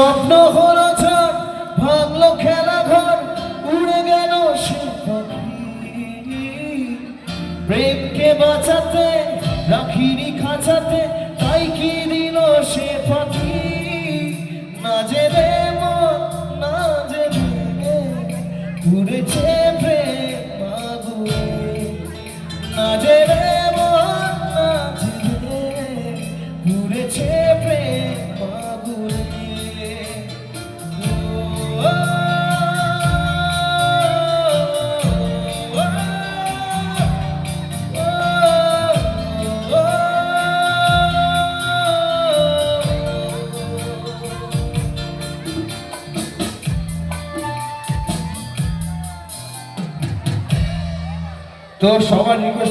স্বপ্ন হলো ঝড়, ভাঙলো খেলা ঘর, উড়ে গেল সে পাখি। প্রেমকে বাঁচাতে রাখিনি খাঁচাতে, তাই কি দিল সে পাখি। না জেনে মন না জেনে ঘুরেছে প্রেম আগুনে, না জেনে মন না জেনে ঘুরেছে প্রেম আগুনে। তো সবার রিকোয়েস্ট